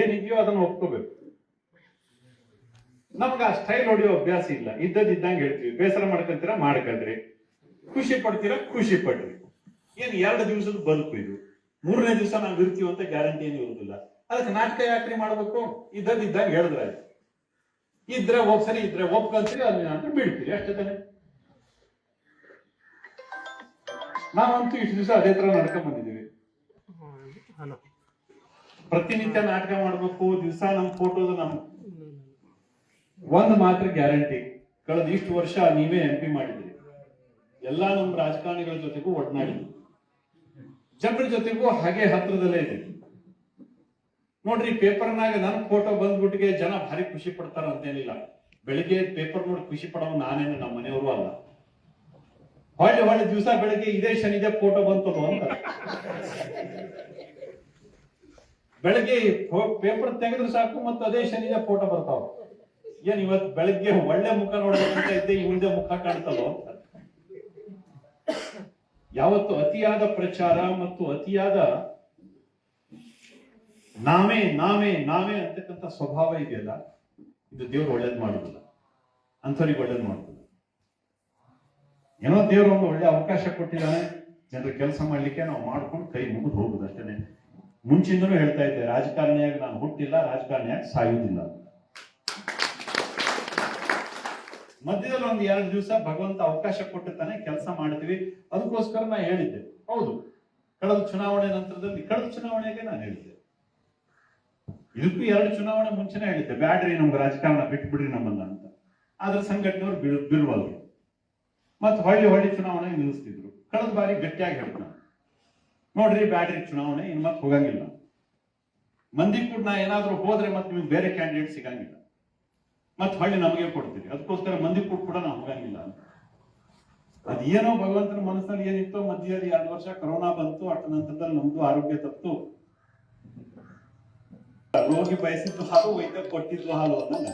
ಏನಿದೆಯೋ ಅದನ್ನ ಒಪ್ಕೋಬೇಕು. ನಮ್ಗೆ ಆ ಸ್ಟೈಲ್ ಹೊಡಿಯೋ ಅಭ್ಯಾಸ ಇಲ್ಲ. ಇದ್ದಂಗೆ ಹೇಳ್ತೀವಿ. ಬೇಸರ ಮಾಡ್ಕೊಂತೀರಾ ಮಾಡ್ಕೊಳ್ರಿ, ಖುಷಿ ಪಡ್ತೀರಾ ಖುಷಿ ಪಡ್ರಿ. ಏನ್ 2 ದಿವಸದ ಬದುಕು ಇದು. 3ನೇ ದಿವಸ ನಾವು ಇರ್ತೀವಿ ಅಂತ ಗ್ಯಾರಂಟಿ ಏನು ಇರುವುದಿಲ್ಲ. ಅದಕ್ಕೆ ನಾಟಕ ಯಾಕ್ರಿ ಮಾಡ್ಬೇಕು? ಇದ್ದಂಗೆ ಹೇಳಿದ್ರೆ ಆಯ್ತು. ಇದ್ರೆ ಸರಿ, ಇದ್ರೆ ಒಪ್ಕೊಂತೀರಿ, ಅಲ್ಲಿ ಬೀಳ್ತೀರಿ, ಅಷ್ಟೇ ತಾನೆ. ನಾವಂತೂ ಇಷ್ಟು ದಿವಸ ಅದೇ ತರ ನಡ್ಕೊಂಡ್ ಬಂದಿದ್ದೀವಿ. ಪ್ರತಿನಿತ್ಯ ನಾಟಕ ಮಾಡ್ಬೇಕು, ದಿವಸ ನಮ್ ಫೋಟೋದು ಒಂದು ಮಾತ್ರ ಗ್ಯಾರಂಟಿ, ಕಳೆದ ಇಷ್ಟು ವರ್ಷ ನೀವೇ MP ಮಾಡಿದ್ರಿ. ಎಲ್ಲಾ ನಮ್ಮ ರಾಜಕಾರಣಿಗಳ ಜೊತೆಗೂ ಒಡನಾಡಿದ್ವಿ, ಜನರ ಜೊತೆಗೂ ಹಾಗೆ ಹತ್ರದಲ್ಲೇ ಇದೆ. ನೋಡ್ರಿ, ಪೇಪರ್ನಾಗ ನನ್ನ ಫೋಟೋ ಬಂದ್ಬಿಟ್ಟಿಗೆ ಜನ ಭಾರಿ ಖುಷಿ ಪಡ್ತಾರ ಅಂತೇನಿಲ್ಲ. ಬೆಳಿಗ್ಗೆ ಪೇಪರ್ ನೋಡಿ ಖುಷಿ ಪಡೋ ನಾನೇನು ನಮ್ಮ ಮನೆಯವರು ಅಲ್ಲ. ಹೊಳ್ಳೆ ದಿವಸ ಬೆಳಿಗ್ಗೆ ಇದೇ ಶನಿದೆ ಫೋಟೋ ಬಂತದು ಅಂತ ಬೆಳಗ್ಗೆ ಪೇಪರ್ ತೆಗೆದ್ರೆ ಸಾಕು, ಮತ್ತೆ ಅದೇ ಶನಿದೆ ಫೋಟೋ ಬರ್ತಾವ. ಏನ್ ಇವತ್ತು ಬೆಳಗ್ಗೆ ಒಳ್ಳೆ ಮುಖ ನೋಡ್ಬೇಕಂತ ಇದ್ದೆ, ಇವಂದೇ ಮುಖ ಕಾಣ್ತದೋ ಅಂತ. ಯಾವತ್ತು ಅತಿಯಾದ ಪ್ರಚಾರ ಮತ್ತು ಅತಿಯಾದ ನಾವೇ ನಾವೇ ನಾವೇ ಅಂತಕ್ಕಂಥ ಸ್ವಭಾವ ಇದೆಯಲ್ಲ, ಇದು ದೇವ್ರು ಒಳ್ಳೇದ್ ಮಾಡುದಿಲ್ಲ, ಅಂಥವ್ರಿಗೆ ಒಳ್ಳೇದ್ ಮಾಡುದಿಲ್ಲ. ಏನೋ ದೇವ್ರು ಒಂದು ಒಳ್ಳೆ ಅವಕಾಶ ಕೊಟ್ಟಿದ್ದಾನೆ, ಜನರ ಕೆಲಸ ಮಾಡ್ಲಿಕ್ಕೆ ನಾವು ಮಾಡ್ಕೊಂಡು ಕೈ ಮುಗಿದು ಹೋಗುದು ಅಷ್ಟೇನೆ. ಮುಂಚಿಂದನೂ ಹೇಳ್ತಾ ಇದ್ದೆ, ರಾಜಕಾರಣಿಯಾಗಿ ನಾನು ಹುಟ್ಟಿಲ್ಲ, ರಾಜಕಾರಣಿಯಾಗಿ ಸಾಯುವುದಿಲ್ಲ. ಮಧ್ಯದಲ್ಲಿ 1-2 ದಿವಸ ಭಗವಂತ ಅವಕಾಶ ಕೊಟ್ಟಿರ್ತಾನೆ, ಕೆಲಸ ಮಾಡ್ತೀವಿ. ಅದಕ್ಕೋಸ್ಕರ ನಾ ಹೇಳಿದ್ದೆ, ಹೌದು, ಕಳೆದ ಚುನಾವಣೆ ನಂತರದಲ್ಲಿ, ಕಳೆದ ಚುನಾವಣೆಗೆ ನಾನು ಹೇಳಿದ್ದೆ, ಇದಕ್ಕೂ 2 ಚುನಾವಣೆ ಮುಂಚೆನೆ ಹೇಳಿದ್ದೆ, ಬ್ಯಾಡ್ರಿ ನಮ್ಗೆ ರಾಜಕಾರಣ ಬಿಟ್ಬಿಡ್ರಿ ನಮ್ಮನ್ನ ಅಂತ. ಆದ್ರೆ ಸಂಘಟನೆಯವರು ಬಿಲ್ವಲ್ರು, ಮತ್ತೆ ಹೊಳ್ಳಿ ಚುನಾವಣೆ ನಿಲ್ಲಿಸ್ತಿದ್ರು. ಕಳೆದ ಬಾರಿ ಗಟ್ಟಿಯಾಗಿ ಹೇಳ್ತಾನೆ, ನೋಡ್ರಿ ಬ್ಯಾಡ್ರಿ ಚುನಾವಣೆ ಇನ್ ಮತ್ತೆ ಹೋಗಂಗಿಲ್ಲ, ಮಂದಿ ಕೂಡ ನಾ ಏನಾದ್ರೂ ಹೋದ್ರೆ ಮತ್ತೆ ನಿಮ್ಗೆ ಬೇರೆ ಕ್ಯಾಂಡಿಡೇಟ್ ಸಿಗಂಗಿಲ್ಲ, ಮತ್ತೆ ಹೊಳ್ಳಿ ನಮಗೆ ಕೊಡ್ತೀರಿ, ಅದಕ್ಕೋಸ್ಕರ ಮಂದಿ ಕೂಡ ನಾವು ಹೋಗಂಗಿಲ್ಲ ಅಂತ. ಅದೇನೋ ಭಗವಂತನ ಮನಸ್ಸಲ್ಲಿ ಏನಿತ್ತೋ, ಮಧ್ಯದಲ್ಲಿ 2 ವರ್ಷ ಕೊರೋನಾ ಬಂತು, ಅಟ್ಟ ನಂತರದಲ್ಲಿ ನಮ್ದು ಆರೋಗ್ಯ ತಪ್ಪು. ರೋಗಿ ಬಯಸಿದ್ದು ಹಾಲು, ವೈದ್ಯ ಕೊಟ್ಟಿದ್ದು ಹಾಲು ಅನ್ನಂಗ